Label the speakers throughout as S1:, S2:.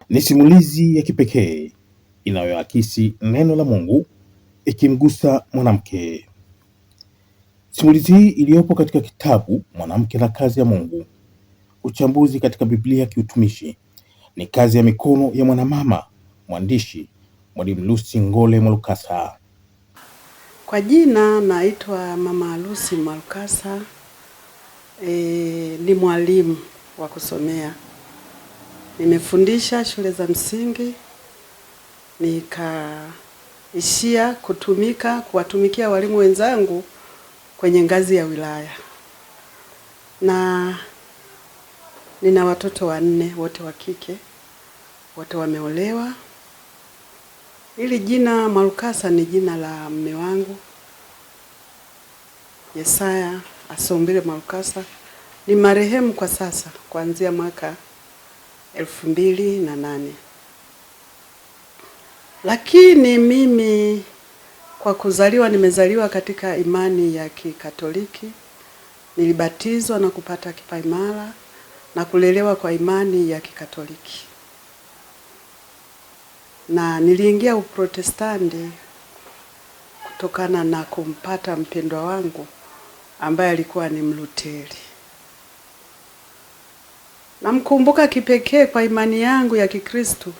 S1: Ni simulizi ya kipekee inayoakisi neno la Mungu ikimgusa mwanamke. Simulizi hii iliyopo katika kitabu Mwanamke na Kazi ya Mungu, uchambuzi katika Biblia kiutumishi, ni kazi ya mikono ya mwanamama mwandishi Mwalimu Lucy Ngole Mwalukasa.
S2: Kwa jina naitwa Mama Lucy Mwalukasa. Ni mwalimu wa kusomea. Nimefundisha shule za msingi, nikaishia kuwatumikia walimu wenzangu kwenye ngazi ya wilaya. Na nina watoto 4 wote wa kike, wote wameolewa. Hili jina Mwalukasa ni jina la mume wangu Yesaya Asombile Mwalukasa. Ni marehemu kwa sasa kuanzia mwaka 2008. Lakini mimi kwa kuzaliwa nimezaliwa katika imani ya Kikatoliki. Nilibatizwa na kupata kipaimara na kulelewa kwa imani ya Kikatoliki. Na niliingia Uprotestanti kutokana na kumpata mpendwa wangu ambaye alikuwa ni Mluteri. Namkumbuka kipekee kwa imani yangu ya Kikristo.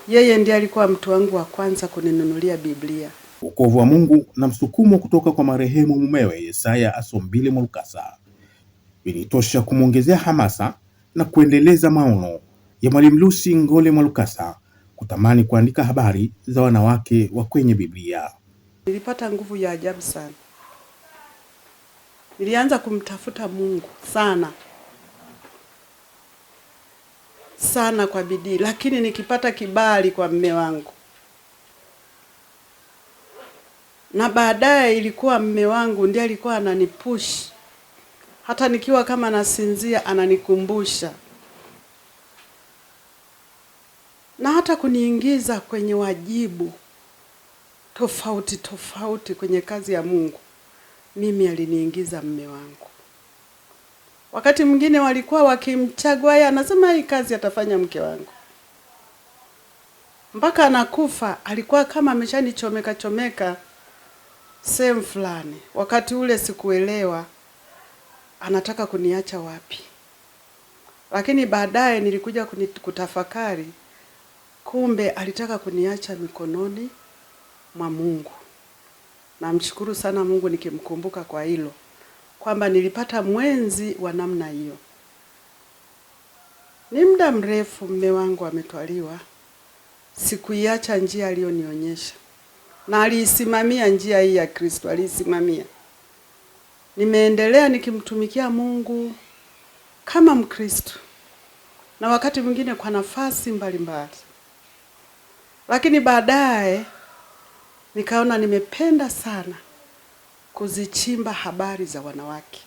S2: Yeye ndiye alikuwa mtu wangu wa kwanza kuninunulia Biblia.
S1: Wokovu wa Mungu na msukumo kutoka kwa marehemu mumewe Yesaya Asombile Mwalukasa vilitosha kumwongezea hamasa na kuendeleza maono ya Mwalimu Lucy Ngole Mwalukasa kutamani kuandika habari za wanawake wa kwenye Biblia.
S2: Nilipata nguvu ya ajabu sana. Nilianza kumtafuta Mungu sana kwa bidii, lakini nikipata kibali kwa mume wangu. Na baadaye ilikuwa mume wangu ndiye alikuwa ananipush. Hata nikiwa kama nasinzia ananikumbusha. Na hata kuniingiza kwenye wajibu tofauti kwenye kazi ya Mungu. Mimi aliniingiza mume wangu. Wakati mwingine walikuwa wakimchagua yeye, anasema hii kazi atafanya mke wangu. Mpaka anakufa alikuwa kama ameshanichomeka sehemu fulani. Wakati ule sikuelewa anataka kuniacha wapi. Lakini baadaye nilikuja kutafakari, kumbe alitaka kuniacha mikononi mwa Mungu. Namshukuru sana Mungu nikimkumbuka kwa hilo, kwamba nilipata mwenzi wa namna hiyo. Ni muda mrefu mume wangu ametwaliwa. Sikuiacha njia aliyonionyesha. Na aliisimamia njia hii ya Kristo, aliisimamia. Nimeendelea nikimtumikia Mungu kama Mkristo. Na wakati mwingine kwa nafasi mbalimbali. Lakini baadaye nikaona nimependa sana kuzichimba habari za wanawake.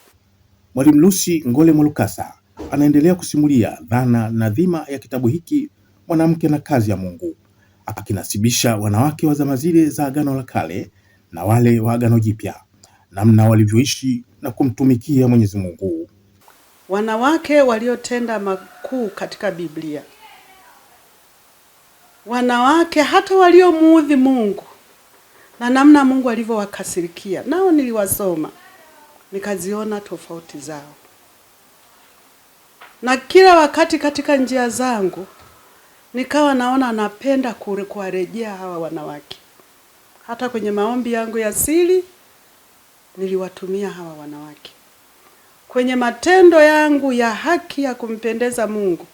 S1: Mwalimu Lucy Ngole Mwalukasa anaendelea kusimulia dhana na dhima ya kitabu hiki Mwanamke na Kazi ya Mungu, akinasibisha wanawake wa zama zile za Agano la Kale na wale wa Agano Jipya, namna walivyoishi na kumtumikia Mwenyezi Mungu.
S2: Wanawake waliotenda makuu katika Biblia. Wanawake hata waliomuudhi Mungu na namna Mungu alivyowakasirikia. Nao niliwasoma, nikaziona tofauti zao. Na kila wakati katika njia zangu nikawa naona napenda kuwarejea hawa wanawake. Hata kwenye maombi yangu ya siri niliwatumia hawa wanawake. Kwenye matendo yangu ya haki ya kumpendeza Mungu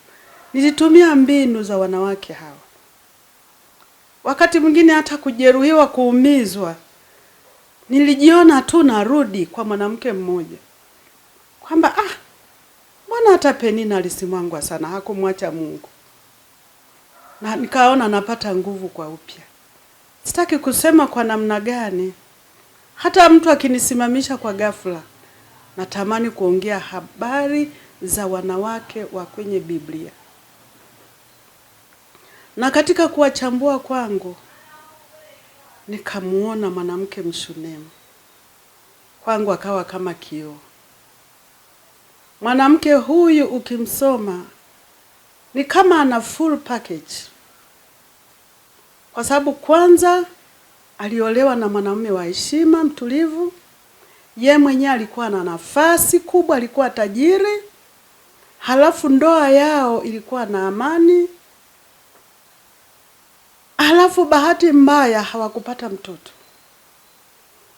S2: nilitumia mbinu za wanawake hawa. Wakati mwingine hata kujeruhiwa, kuumizwa, nilijiona tu narudi kwa mwanamke mmoja. Kwamba mbona hata Penina alisimangwa sana, hakumwacha Mungu. Na nikaona napata nguvu kwa upya. Sitaki kusema kwa namna gani. Hata mtu akinisimamisha kwa ghafla, natamani kuongea habari za wanawake wa kwenye Biblia. Na katika kuwachambua kwangu, nikamuona mwanamke Mshunemu. Kwangu akawa kama kioo. Mwanamke huyu ukimsoma ni kama ana full package, kwa sababu kwanza aliolewa na mwanamume wa heshima, mtulivu. Ye mwenyewe alikuwa na nafasi kubwa, alikuwa tajiri. Halafu ndoa yao ilikuwa na amani. Halafu bahati mbaya hawakupata mtoto.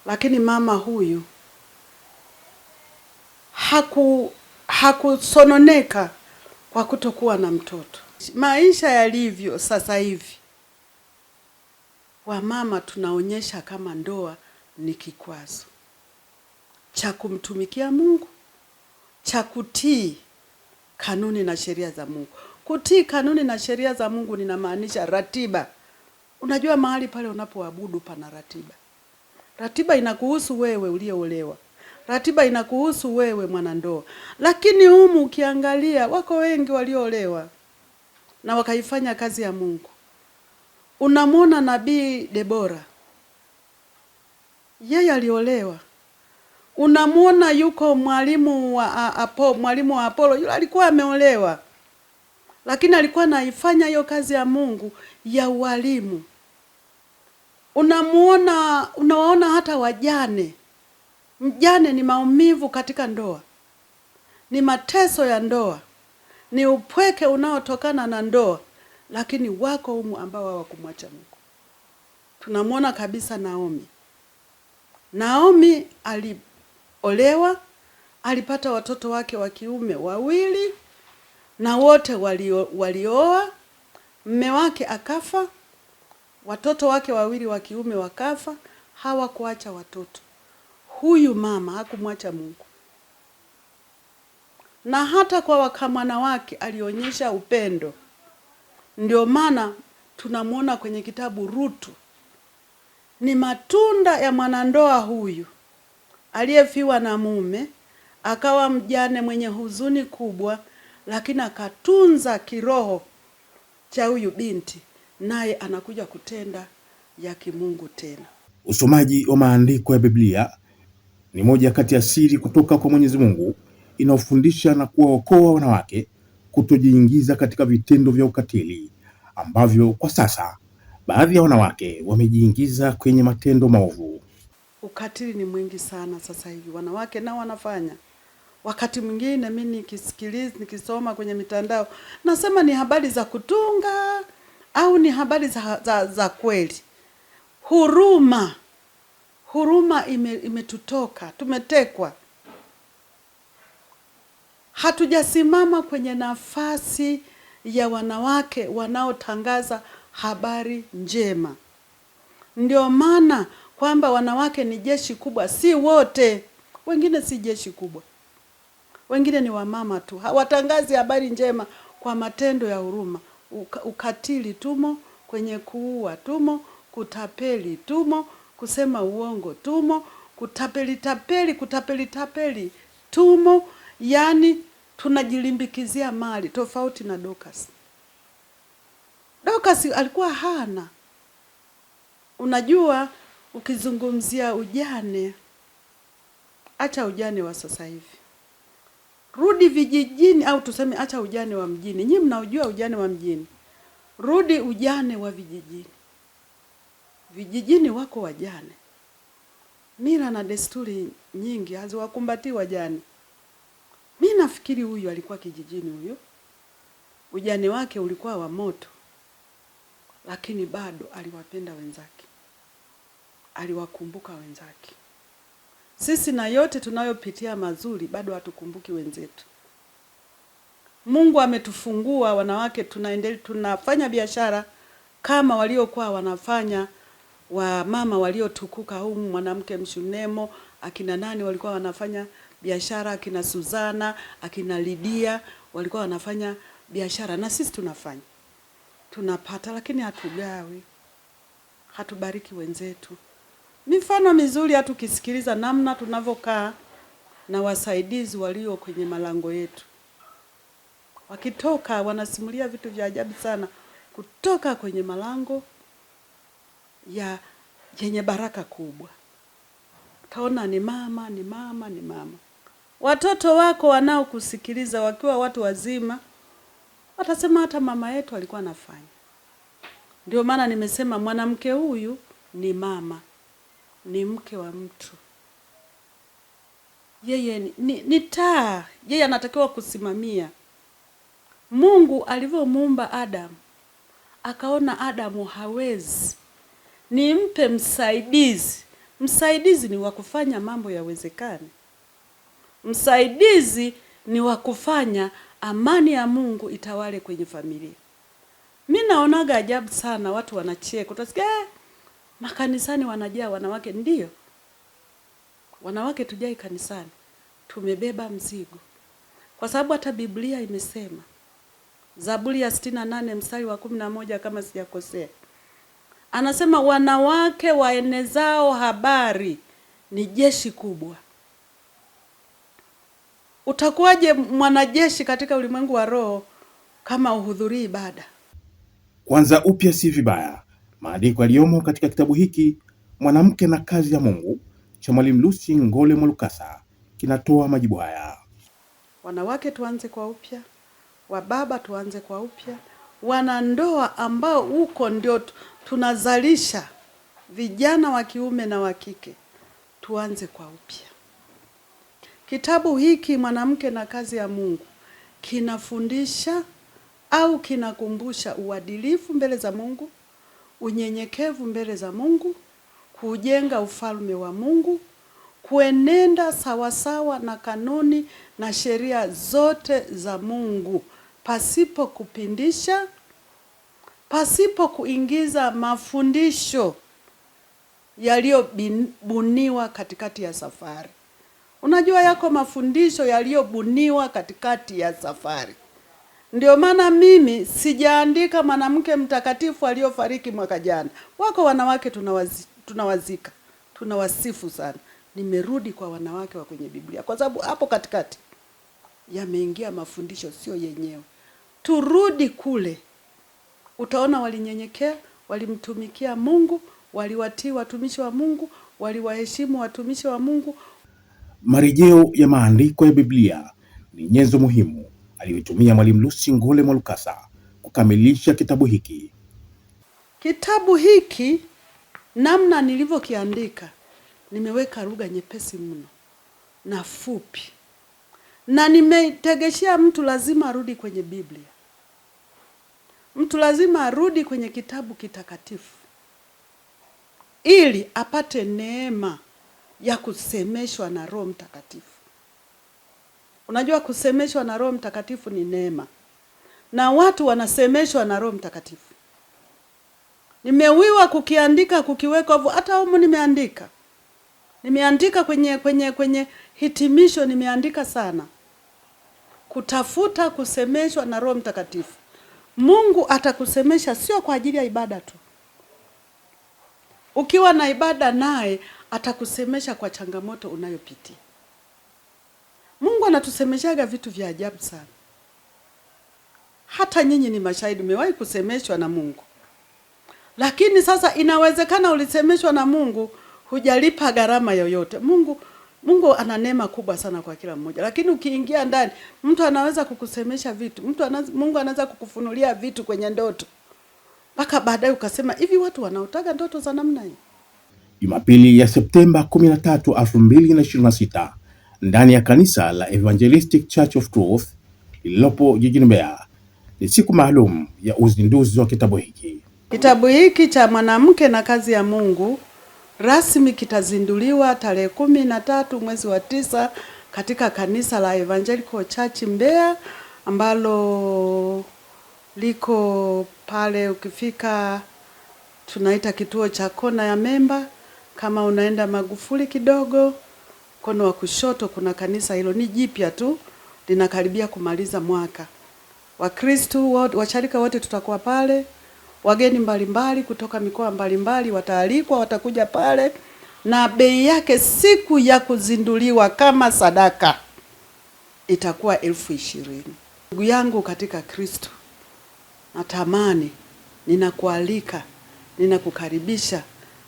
S2: Lakini mama huyu hakusononeka kwa kutokuwa na mtoto. Maisha yalivyo sasa hivi, wamama tunaonyesha kama ndoa ni kikwazo cha kumtumikia Mungu, cha kutii kanuni na sheria za Mungu. Kutii kanuni na sheria za Mungu ninamaanisha ratiba. Unajua mahali pale unapoabudu pana ratiba. Ratiba inakuhusu wewe uliolewa. Ratiba inakuhusu wewe mwanandoa. Lakini humu ukiangalia wako wengi walioolewa na wakaifanya kazi ya Mungu. Unamwona Nabii Debora, yeye aliolewa. Unamwona yuko mwalimu wa Apolo, yule alikuwa ameolewa. Lakini alikuwa anaifanya hiyo kazi ya Mungu ya ualimu. Unawaona hata wajane. Mjane ni maumivu katika ndoa. Ni mateso ya ndoa. Ni upweke unaotokana na ndoa. Lakini wako humu ambao hawakumwacha Mungu. Tunamwona kabisa Naomi. Naomi aliolewa, alipata watoto wake wa kiume 2 na wote walioa. Mume wake akafa, watoto wake 2 wa kiume wakafa, hawakuacha watoto. Huyu mama hakumwacha Mungu. Na hata kwa wakamwana wake alionyesha upendo. Ndio maana tunamwona kwenye kitabu Ruthu. Ni matunda ya mwanandoa huyu aliyefiwa na mume, akawa mjane mwenye huzuni kubwa, lakini akatunza kiroho cha huyu binti, naye anakuja kutenda ya kimungu tena.
S1: Usomaji wa maandiko ya Biblia ni moja kati ya siri kutoka kwa Mwenyezi Mungu inaofundisha na kuwaokoa wanawake kutojiingiza katika vitendo vya ukatili ambavyo kwa sasa baadhi ya wanawake wamejiingiza kwenye matendo maovu.
S2: Ukatili ni mwingi sana sasa hivi, wanawake nao wanafanya. Wakati mwingine mimi nikisoma kwenye mitandao, nasema ni habari za kutunga au ni habari za kweli. Huruma imetutoka, tumetekwa. Hatujasimama kwenye nafasi ya wanawake wanaotangaza habari njema. Ndio maana kwamba wanawake ni jeshi kubwa, si wote. Wengine si jeshi kubwa. Wengine ni wamama tu. Hawatangazi habari njema kwa matendo ya huruma. Ukatili tumo, kwenye kuua tumo, kutapeli tumo, kusema uongo tumo, kutapeli tumo. Yani tunajilimbikizia mali tofauti na Dorcas. Dorcas alikuwa hana. Unajua ukizungumzia ujane, acha ujane wa sasa hivi. Rudi vijijini, au tuseme acha ujane wa mjini. Nyinyi mnaujua ujane wa mjini. Rudi ujane wa vijijini. Vijijini wako wajane. Mila na desturi nyingi haziwakumbatii wajane. Mimi nafikiri huyu alikuwa kijijini huyu. Ujane wake ulikuwa wa moto. Lakini bado aliwapenda wenzake. Aliwakumbuka wenzake. Sisi na yote tunayopitia mazuri bado hatukumbuki wenzetu. Mungu ametufungua wanawake, tunafanya biashara kama waliokuwa wanafanya wa mama waliotukuka humu, mwanamke Mshunemo, akina nani walikuwa wanafanya biashara, akina Suzana, akina Lydia walikuwa wanafanya biashara, na sisi tunafanya. Tunapata lakini hatugawi. Hatubariki wenzetu. Mifano mizuri hatu kisikiliza namna tunavyokaa na wasaidizi walio kwenye malango yetu. Wakitoka wanasimulia vitu vya ajabu sana kutoka kwenye malango yenye baraka kubwa. Utaona ni mama. Watoto wako wanaokusikiliza wakiwa watu wazima, watasema hata mama yetu alikuwa anafanya. Ndio maana nimesema mwanamke huyu ni mama, ni mke wa mtu. Yeye ni taa, yeye anatakiwa kusimamia. Mungu alivyomuumba Adamu, akaona Adamu hawezi, nimpe msaidizi. Msaidizi ni wa kufanya mambo yawezekane. Msaidizi ni wa kufanya amani ya Mungu itawale kwenye familia. Mimi naonaga ajabu sana, watu wanacheka. Utasikia makanisani wanajaa wanawake. Ndio, wanawake tujai kanisani, tumebeba mzigo. Kwa sababu hata Biblia imesema, Zaburi ya 68 mstari wa 11 kama sijakosea, anasema wanawake waenezao habari ni jeshi kubwa. Utakuwaje mwanajeshi katika ulimwengu wa roho kama uhudhurii ibada?
S1: Kwanza upya si vibaya. Maandiko yaliyomo katika kitabu hiki Mwanamke na Kazi ya Mungu cha Mwalimu Lucy Ngole Mwalukasa kinatoa majibu haya.
S2: Wanawake tuanze kwa upya, wababa tuanze kwa upya, wanandoa ambao huko ndio tunazalisha vijana wa kiume na wa kike, tuanze kwa upya. Kitabu hiki Mwanamke na Kazi ya Mungu kinafundisha au kinakumbusha uadilifu mbele za Mungu, unyenyekevu mbele za Mungu, kujenga ufalme wa Mungu, kuenenda sawasawa na kanuni na sheria zote za Mungu, pasipo kupindisha, pasipo kuingiza mafundisho yaliyobuniwa katikati ya safari. Unajua yako mafundisho yaliyobuniwa katikati ya safari. Ndio maana mimi sijaandika mwanamke mtakatifu aliyofariki mwaka jana. Wako wanawake tunawazika, tunawasifu sana. Nimerudi kwa wanawake wa kwenye Biblia, kwa sababu hapo katikati yameingia mafundisho sio yenyewe. Turudi kule. Utaona walinyenyekea, walimtumikia Mungu, waliwatii watumishi wa Mungu, waliwaheshimu watumishi wa Mungu.
S1: Marejeo ya maandiko ya Biblia ni nyenzo muhimu aliyotumia Mwalimu Lucy Ngole Mwalukasa kukamilisha kitabu hiki.
S2: Kitabu hiki namna nilivyokiandika, nimeweka lugha nyepesi mno na fupi. Na nimetegeshia mtu lazima arudi kwenye Biblia. Mtu lazima arudi kwenye kitabu kitakatifu ili apate neema ya kusemeshwa na Roho Mtakatifu. Unajua kusemeshwa na Roho Mtakatifu ni neema. Na watu wanasemeshwa na Roho Mtakatifu. Nimewiwa kukiandika, kukiweka hivyo. Hata humu nimeandika. Nimeandika kwenye hitimisho, nimeandika sana. Kutafuta kusemeshwa na Roho Mtakatifu. Mungu atakusemesha sio kwa ajili ya ibada tu. Ukiwa na ibada naye atakusemesha kwa changamoto unayopitia. Mungu anatusemeshaga vitu vya ajabu sana. Hata nyinyi ni mashahidi, mmewahi kusemeshwa na Mungu. Lakini sasa inawezekana ulisemeshwa na Mungu hujalipa gharama yoyote. Mungu ana neema kubwa sana kwa kila mmoja. Lakini ukiingia ndani, mtu anaweza kukusemesha vitu. Mungu anaweza kukufunulia vitu kwenye ndoto. Mpaka baadaye ukasema, hivi watu wanaotaga ndoto za namna hii?
S1: Jumapili ya Septemba 13, 2026 ndani ya kanisa la Evangelistic Church of Truth lililopo jijini Mbeya ni siku maalum ya uzinduzi wa kitabu hiki.
S2: Kitabu hiki cha Mwanamke na Kazi ya Mungu rasmi kitazinduliwa tarehe 13 mwezi wa 9 katika kanisa la Evangelical Church Mbeya, ambalo liko pale ukifika tunaita kituo cha kona ya Memba. Kama unaenda Magufuli kidogo, mkono wa kushoto kuna kanisa hilo, ni jipya tu, linakaribia kumaliza mwaka. Wakristo wote, washarika wote tutakuwa pale. Wageni mbalimbali kutoka mikoa mbalimbali wataalikwa, watakuja pale, na bei yake siku ya kuzinduliwa kama sadaka itakuwa 20,000. Ndugu yangu katika Kristo, natamani, ninakualika, ninakukaribisha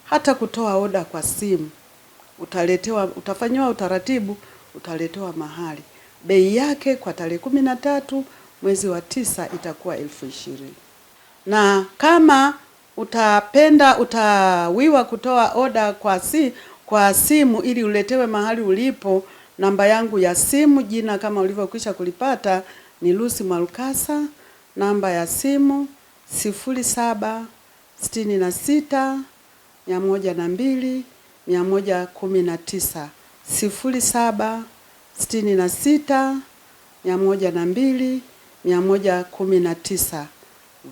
S2: hata kutoa oda kwa simu. Utafanywa utaratibu, utaletewa mahali. Bei yake kwa tarehe 13 mwezi wa 9 itakuwa 20,000. Na kama utapenda utawiwa kutoa oda kwa simu ili uletewe mahali ulipo, namba yangu ya simu, jina kama ulivyokwisha kulipata, ni Lucy Mwalukasa. Namba ya simu 0766 102 119, 0766 102 119,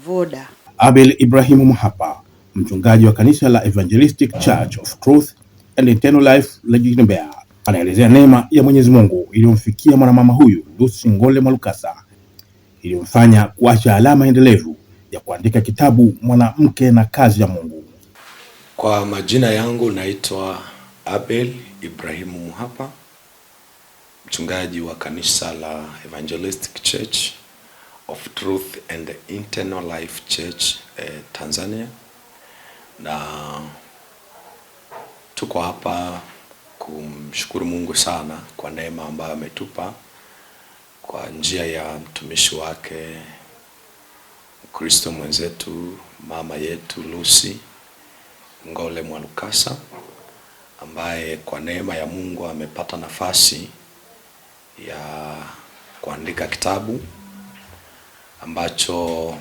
S2: Voda.
S1: Abel Ibrahimu Mhapa, mchungaji wa kanisa la Evangelistic Church of Truth and Eternal Life la jijini Mbeya, anaelezea neema ya Mwenyezi Mungu iliyomfikia mwanamama huyu Lucy Ngole Mwalukasa, iliyomfanya kuacha alama endelevu ya kuandika kitabu Mwanamke na Kazi ya Mungu.
S3: Kwa majina yangu naitwa Abel Ibrahimu Mhapa, mchungaji wa kanisa la Evangelistic Church of Truth and Eternal Life Church Tanzania, na tuko hapa kumshukuru Mungu sana kwa neema ambayo ametupa kwa njia ya mtumishi wake Kristo mwenzetu, mama yetu Lucy Ngole Mwalukasa, ambaye kwa neema ya Mungu amepata nafasi ya kuandika kitabu ambacho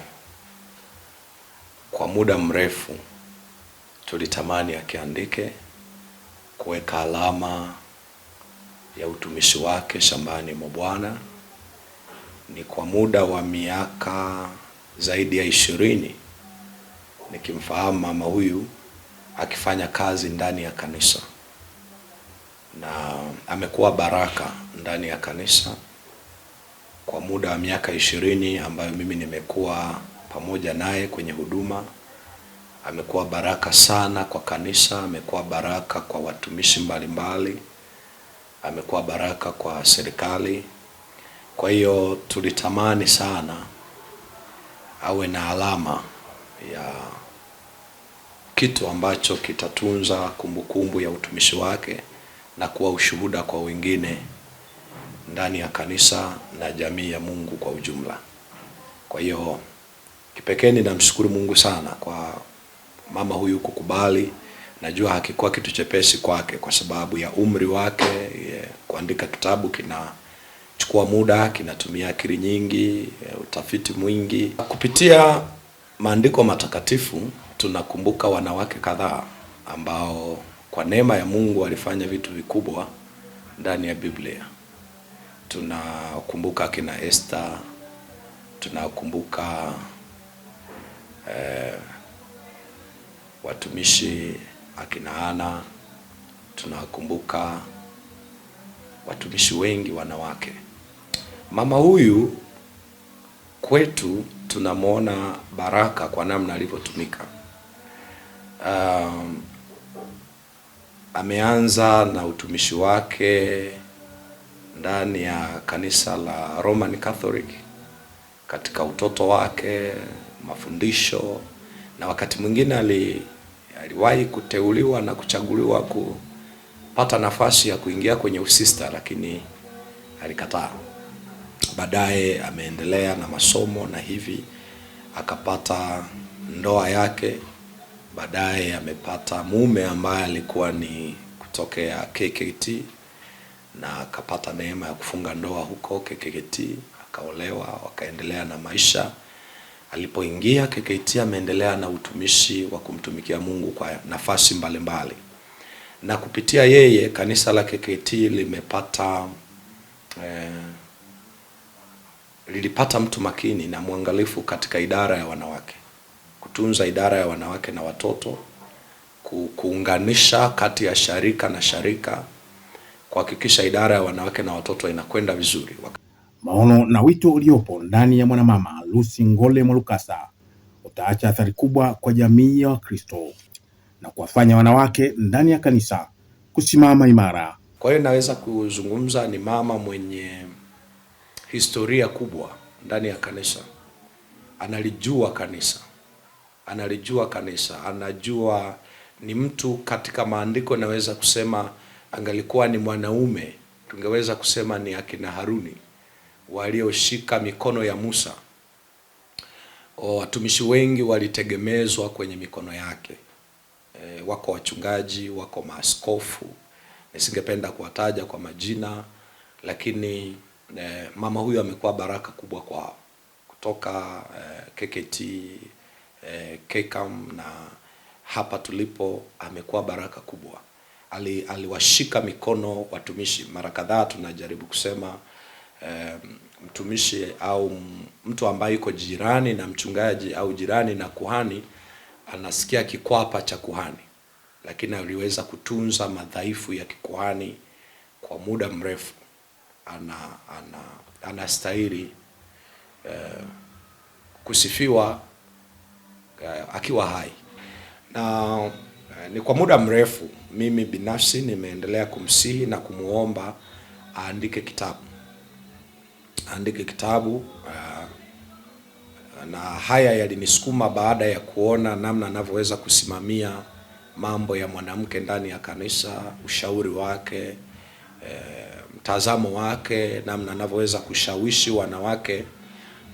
S3: kwa muda mrefu tulitamani akiandike, kuweka alama ya utumishi wake shambani mwa Bwana. Ni kwa muda wa miaka zaidi ya 20 nikimfahamu mama huyu akifanya kazi ndani ya kanisa, na amekuwa baraka ndani ya kanisa kwa muda wa miaka 20 ambayo mimi nimekuwa pamoja naye kwenye huduma. Amekuwa baraka sana kwa kanisa, amekuwa baraka kwa watumishi mbalimbali, amekuwa baraka kwa serikali. Kwa hiyo tulitamani sana awe na alama ya kitu ambacho kitatunza kumbukumbu ya utumishi wake na kuwa ushuhuda kwa wengine ndani ya kanisa na jamii ya Mungu kwa ujumla. Kwa hiyo kipekee ninamshukuru Mungu sana kwa mama huyu kukubali. Najua hakikuwa kitu chepesi kwake kwa sababu ya umri wake. Kuandika kitabu kinachukua muda, kinatumia akili nyingi, utafiti mwingi. Kupitia maandiko matakatifu tunakumbuka wanawake kadhaa ambao kwa neema ya Mungu walifanya vitu vikubwa ndani ya Biblia. Tunakumbuka kina Esther, tunakumbuka watumishi akina Hana, tunakumbuka watumishi wengi wanawake. Mama huyu kwetu tunamwona baraka kwa namna alivyotumika. Ameanza na utumishi wake ndani ya kanisa la Roman Catholic katika utoto wake, mafundisho, na wakati mwingine aliwahi kuteuliwa na kuchaguliwa kupata nafasi ya kuingia kwenye usista, lakini alikataa. Baadaye ameendelea na masomo na hivi akapata ndoa yake. Baadaye amepata mume ambaye alikuwa ni kutokea KKT, na akapata neema ya kufunga ndoa huko KKT, akaolewa, wakaendelea na maisha. Alipoingia KKT ameendelea na utumishi wa kumtumikia Mungu kwa nafasi mbalimbali. Na kupitia yeye kanisa la KKT lilipata mtu makini na mwangalifu katika idara ya wanawake, kutunza idara ya wanawake na watoto, kuunganisha kati ya sharika na sharika, kuhakikisha idara ya wanawake na watoto inakwenda vizuri.
S1: Maono na wito uliopo ndani ya mwanamama Lucy Ngole Mwalukasa utaacha athari kubwa kwa jamii ya Wakristo na kuwafanya wanawake ndani ya kanisa kusimama imara.
S3: Kwa hiyo naweza kuzungumza ni mama mwenye historia kubwa ndani ya kanisa. Analijua kanisa, anajua ni mtu katika maandiko. Naweza kusema angalikuwa ni mwanaume tungeweza kusema ni akina Haruni, walioshika mikono ya Musa. Watumishi wengi walitegemezwa kwenye mikono yake. Wako wachungaji, wako maaskofu, nisingependa kuwataja kwa majina, lakini mama huyu amekuwa baraka kubwa kwao. Kutoka KKT, KCAM na hapa tulipo, amekuwa baraka kubwa. Aliwashika mikono watumishi. Mara kadhaa tunajaribu kusema mtumishi au mtu ambaye yuko jirani na mchungaji au jirani na kuhani anasikia kikwapa cha kuhani, lakini aliweza kutunza madhaifu ya kikuhani kwa muda mrefu. Anastahili kusifiwa akiwa hai. Na ni kwa muda mrefu mimi binafsi nimeendelea kumsihi na kumuomba aandike kitabu. Na haya yalinisukuma baada ya kuona namna anavyoweza kusimamia mambo ya mwanamke ndani ya kanisa, ushauri wake, mtazamo wake, namna anavyoweza kushawishi wanawake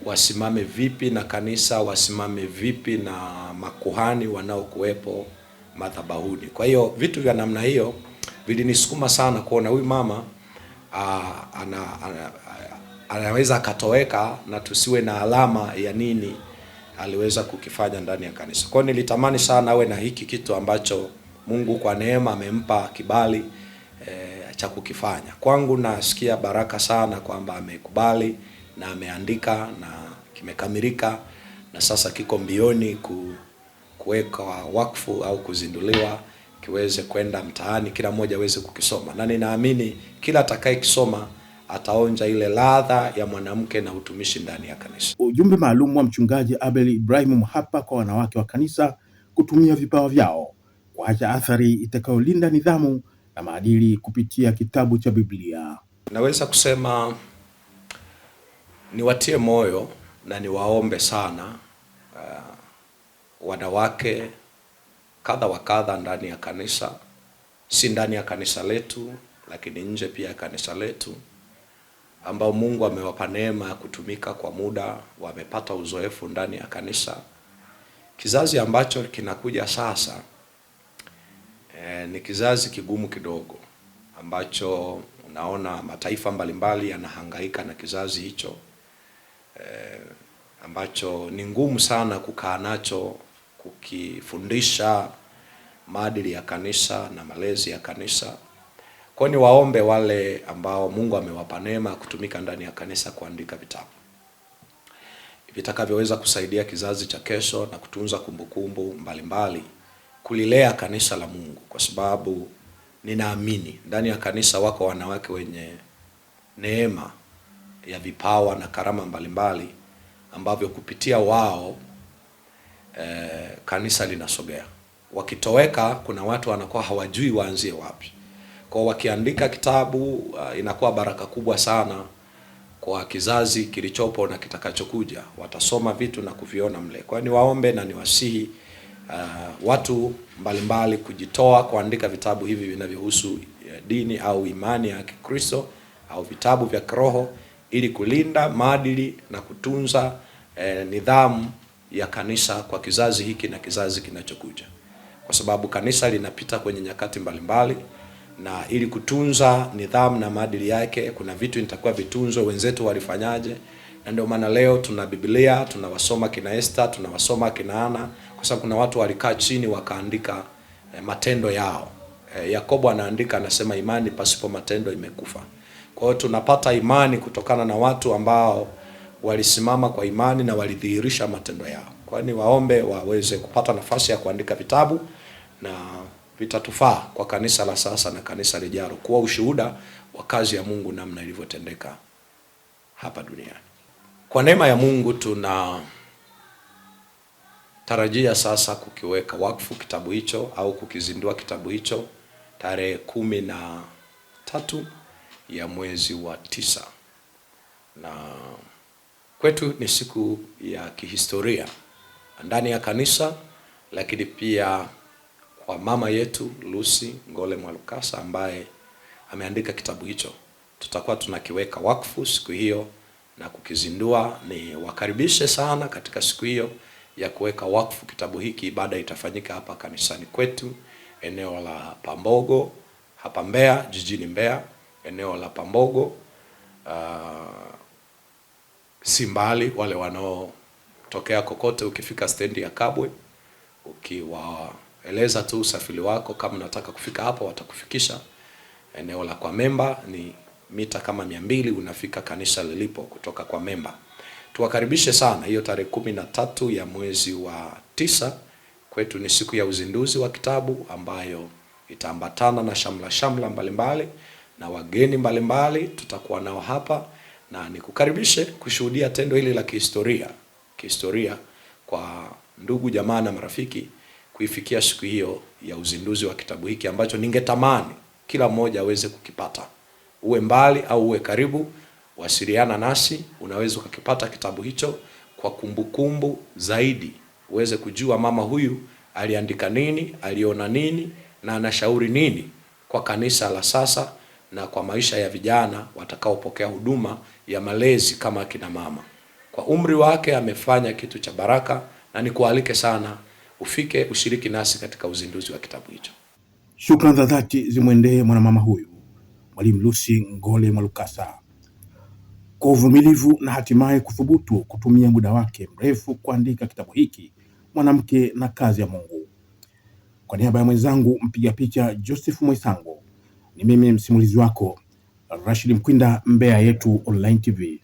S3: wasimame vipi na kanisa, wasimame vipi na makuhani wanaokuwepo madhabahuni. Kwa hiyo vitu vya namna hiyo vilinisukuma sana kuona huyu mama anaweza akatoweka na tusiwe na alama ya nini aliweza kukifanya ndani ya kanisa. Kwa hiyo nilitamani sana awe na hiki kitu ambacho Mungu kwa neema amempa kibali cha kukifanya. Kwangu nasikia baraka sana kwamba amekubali na ameandika na kimekamilika, na sasa kiko mbioni kuweka wakfu au kuzinduliwa, kiweze kwenda mtaani, kila mmoja aweze kukisoma, na ninaamini kila atakayekisoma ataonja ile ladha ya mwanamke na utumishi ndani ya kanisa.
S1: Ujumbe maalum wa mchungaji Abel Ibrahim Mhapa kwa wanawake wa kanisa kutumia vipawa vyao kuacha athari itakayolinda nidhamu na maadili kupitia kitabu cha Biblia.
S3: Naweza kusema niwatie moyo na niwaombe sana wanawake kadha wa kadha ndani ya kanisa, si ndani ya kanisa letu lakini nje pia ya kanisa letu, ambao Mungu amewapa neema ya kutumika kwa muda, wamepata uzoefu ndani ya kanisa. Kizazi ambacho kinakuja sasa ni kizazi kigumu kidogo, ambacho unaona mataifa mbalimbali yanahangaika na kizazi hicho, ambacho ni ngumu sana kukaa nacho, kukifundisha maadili ya kanisa na malezi ya kanisa. Kwa ni waombe wale ambao Mungu amewapa neema kutumika ndani ya kanisa kuandika vitabu vitakavyoweza kusaidia kizazi cha kesho na kutunza kumbukumbu mbalimbali, kulilea kanisa la Mungu, kwa sababu ninaamini ndani ya kanisa wako wanawake wenye neema ya vipawa na karama mbalimbali ambavyo kupitia wao kanisa linasogea. Wakitoweka kuna watu wanakuwa hawajui waanzie wapi. Kwa wakiandika kitabu inakuwa baraka kubwa sana kwa kizazi kilichopo na kitakachokuja. Watasoma vitu na kuviona mle. Kwa ni waombe na niwasihi watu mbalimbali kujitoa kuandika vitabu hivi vinavyohusu dini au imani ya Kikristo au vitabu vya kiroho, ili kulinda maadili na kutunza nidhamu ya kanisa kwa kizazi hiki na kizazi kinachokuja. Kwa sababu kanisa linapita kwenye nyakati mbalimbali, na ili kutunza nidhamu na maadili yake kuna vitu nitakuwa vitunzo wenzetu walifanyaje. Na ndio maana leo tuna Biblia, tunawasoma kina Esther, tunawasoma kina Ana, kwa sababu kuna watu walikaa chini wakaandika matendo yao. Yakobo anaandika, anasema imani pasipo matendo imekufa. Kwa hiyo tunapata imani kutokana na watu ambao walisimama kwa imani na walidhihirisha matendo yao. Kwa hiyo waombe waweze kupata nafasi ya kuandika vitabu, na vitatufaa kwa kanisa la sasa na kanisa lijalo, kuwa ushuhuda wa kazi ya Mungu namna ilivyotendeka hapa duniani. Kwa neema ya Mungu tunatarajia sasa kukiweka wakfu kitabu hicho au kukizindua kitabu hicho tarehe 13 ya mwezi wa 9. Na kwetu ni siku ya kihistoria ndani ya kanisa, lakini pia kwa mama yetu Lucy Ngole Mwalukasa ambaye ameandika kitabu hicho. Tutakuwa tunakiweka wakfu siku hiyo na kukizindua. Ni wakaribishe sana katika siku hiyo ya kuweka wakfu kitabu hiki. Ibada itafanyika hapa kanisani kwetu, eneo la Pambogo hapa Mbeya, jijini Mbeya, eneo la Pambogo. Si mbali, wale wanaotokea kokote, ukifika stendi ya Kabwe, ukiwaeleza tu usafiri wako kama unataka kufika hapo, watakufikisha. Eneo la Kwa Memba ni mita kama 200 unafika kanisa lilipo kutoka Kwa Memba. Tuwakaribishe sana. Hiyo tarehe 13 ya mwezi wa 9 kwetu ni siku ya uzinduzi wa kitabu, ambayo itaambatana na shamla mbalimbali na wageni mbalimbali tutakuwa nao hapa, na nikukaribishe kushuhudia tendo hili la kihistoria kwa ndugu jamaa na marafiki, kuifikia siku hiyo ya uzinduzi wa kitabu hiki ambacho ningetamani kila mmoja aweze kukipata. Uwe mbali au uwe karibu, wasiliana nasi, unaweza ukakipata kitabu hicho kwa kumbukumbu zaidi, uweze kujua mama huyu aliandika nini, aliona nini na anashauri nini kwa kanisa la sasa na kwa maisha ya vijana watakaopokea huduma ya malezi kama kina mama. Kwa umri wake amefanya kitu cha baraka, na nikualike sana ufike ushiriki nasi katika uzinduzi wa kitabu hicho.
S1: Shukrani za dhati zimwendee mwanamama huyu, Mwalimu Lucy Ngole Mwalukasa, kwa uvumilivu na hatimaye kuthubutu kutumia muda wake mrefu kuandika kitabu hiki, Mwanamke na Kazi ya Mungu. Kwa niaba ya mwenzangu mpiga picha Joseph Mwesango, ni mimi msimulizi wako Rashid Mkwinda, Mbeya Yetu Online TV.